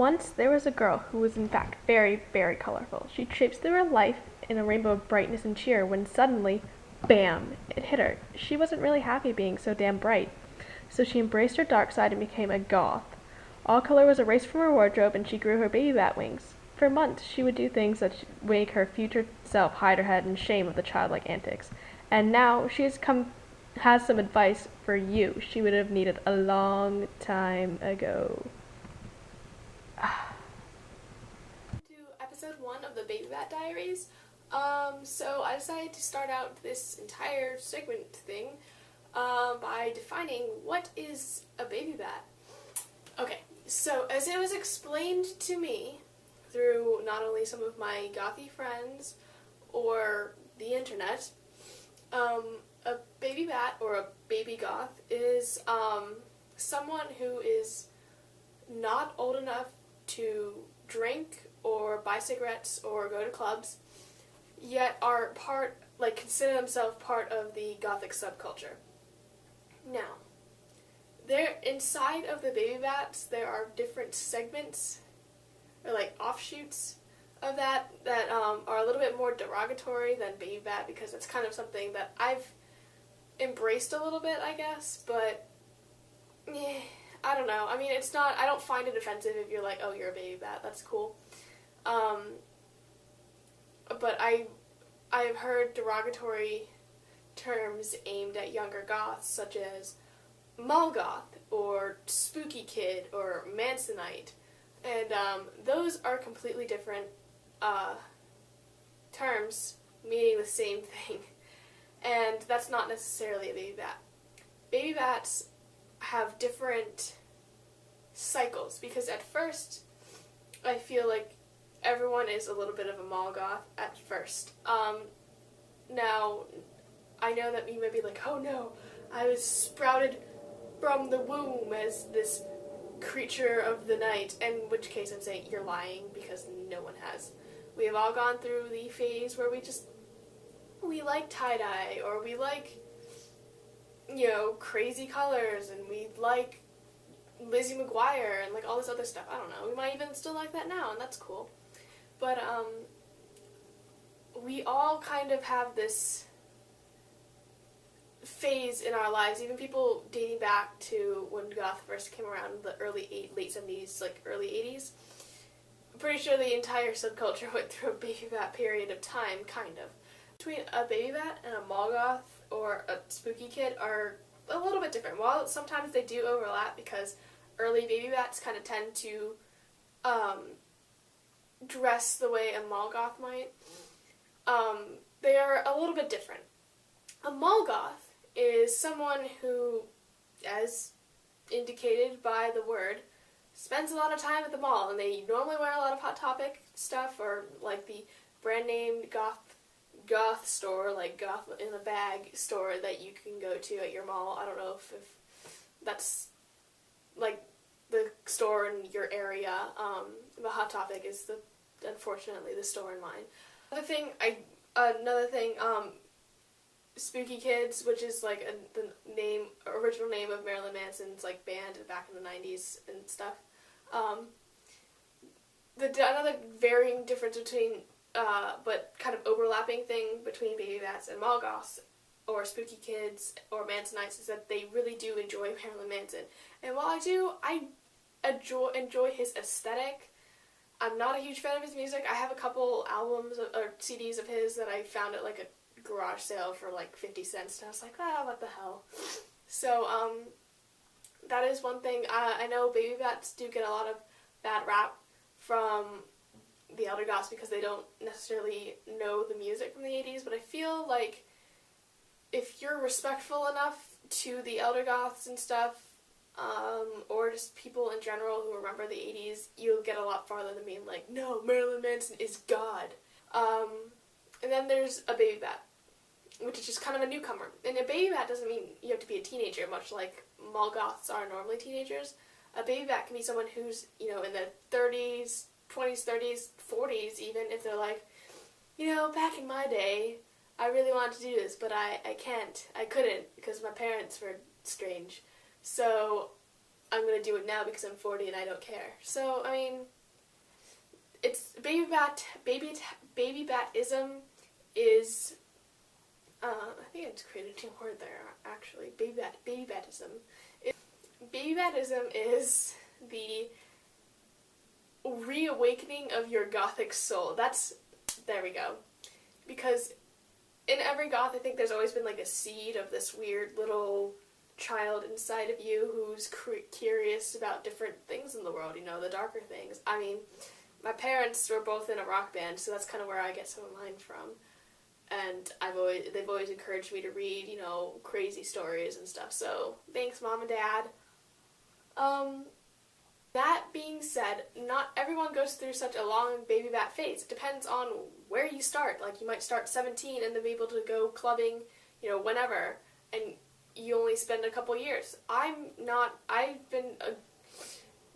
Once there was a girl who was in fact very, very colorful. She traipsed through her life in a rainbow of brightness and cheer when suddenly, bam, it hit her. She wasn't really happy being so damn bright. So she embraced her dark side and became a goth. All color was erased from her wardrobe and she grew her baby bat wings. For months she would do things that would make her future self hide her head in shame of the childlike antics. And now she has some advice for you she would have needed a long time ago. To episode 1 of the BabyBat Diaries. So I decided to start out this entire segment thing by defining what is a baby bat. Okay, so as it was explained to me through not only some of my gothy friends or the internet, a baby bat or a baby goth is someone who is not old enough to drink or buy cigarettes or go to clubs, yet are consider themselves part of the gothic subculture. Now, there inside of the BabyBats, there are different segments or offshoots of that are a little bit more derogatory than BabyBat, because it's kind of something that I've embraced a little bit, I guess, but I don't know. I mean, it's not, I don't find it offensive if you're like, oh, you're a baby bat, that's cool. But I've heard derogatory terms aimed at younger goths, such as mall goth, or spooky kid, or Mansonite, and those are completely different terms meaning the same thing, and that's not necessarily a baby bat. Baby bats have different cycles, because at first I feel like everyone is a little bit of a mall goth at first. Now, I know that you may be like, oh no, I was sprouted from the womb as this creature of the night, in which case I'm saying you're lying, because no one has. We have all gone through the phase where we like tie-dye, or we like, crazy colors, and we like Lizzie McGuire, and all this other stuff. I don't know. We might even still like that now, and that's cool. But, we all kind of have this phase in our lives, even people dating back to when goth first came around in the late 70s, early 80s. I'm pretty sure the entire subculture went through a baby bat period of time, kind of. Between a baby bat and a mall goth or a spooky kid are a little bit different. While sometimes they do overlap, because early baby bats kind of tend to dress the way a mall goth might, they are a little bit different. A mall goth is someone who, as indicated by the word, spends a lot of time at the mall, and they normally wear a lot of Hot Topic stuff, or the brand name goth store, goth in a bag store that you can go to at your mall. I don't know if that's the store in your area, but Hot Topic is unfortunately the store in mine. Another thing, Spooky Kids, which is the original name of Marilyn Manson's band back in the 90s and stuff. Another varying difference between, but kind of overlapping thing between baby bats and mall goths, or spooky kids, or Mansonites, is that they really do enjoy Marilyn Manson. And while I enjoy his aesthetic, I'm not a huge fan of his music. I have a couple albums or CDs of his that I found at a garage sale for 50 cents, and I was like, what the hell. So, that is one thing. I know baby bats do get a lot of bad rap from the elder goths because they don't necessarily know the music from the 80s, but I feel like if you're respectful enough to the elder goths and stuff, or just people in general who remember the 80s, you'll get a lot farther than being like, no, Marilyn Manson is God. And then there's a baby bat, which is just kind of a newcomer. And a baby bat doesn't mean you have to be a teenager, much like mall goths are normally teenagers. A baby bat can be someone who's, in the 30s, 20s, 30s, 40s even, if they're like, back in my day, I really wanted to do this, but I couldn't, because my parents were strange. So I'm gonna do it now because I'm 40 and I don't care. So, I mean, it's Babybatism is, I think I just created a new word there, actually. Babybatism. Babybatism is the reawakening of your gothic soul. There we go. Because in every goth, I think there's always been like a seed of this weird little child inside of you who's curious about different things in the world, you know, the darker things. I mean, my parents were both in a rock band, so that's kind of where I get some of mine from. And they've always encouraged me to read, you know, crazy stories and stuff. So, thanks, Mom and Dad. That being said, not everyone goes through such a long Babybat phase. It depends on where you start. Like, you might start 17 and then be able to go clubbing, you know, whenever, and you only spend a couple years. I've been a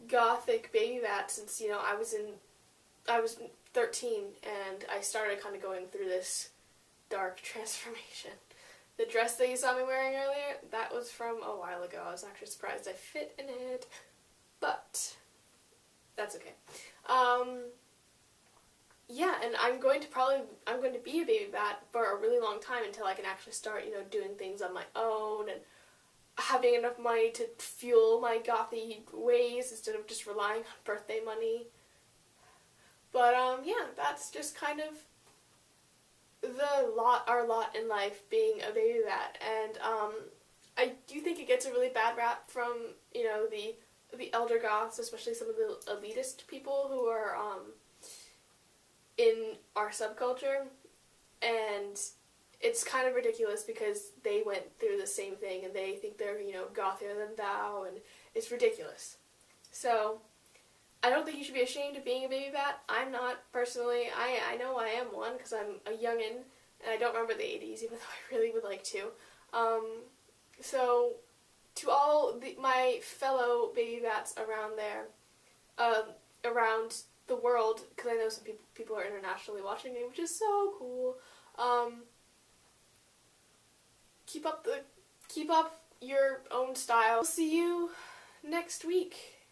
gothic Babybat since, you know, I was 13, and I started kind of going through this dark transformation. The dress that you saw me wearing earlier, that was from a while ago. I was actually surprised I fit in it, but that's okay. Yeah, and I'm going to be a Babybat for a really long time until I can actually start, you know, doing things on my own and having enough money to fuel my gothy ways instead of just relying on birthday money. But, yeah, that's just kind of our lot in life being a Babybat. And, I do think it gets a really bad rap from, you know, the elder goths, especially some of the elitist people who are, in our subculture. And it's kind of ridiculous because they went through the same thing and they think they're, you know, gothier than thou, and it's ridiculous. So, I don't think you should be ashamed of being a Babybat. I'm not, personally. I know I am one because I'm a youngin', and I don't remember the 80s, even though I really would like to. So, to all my fellow Babybats around there, around the world, because I know some people are internationally watching me, which is so cool. Keep up your own style. I'll see you next week.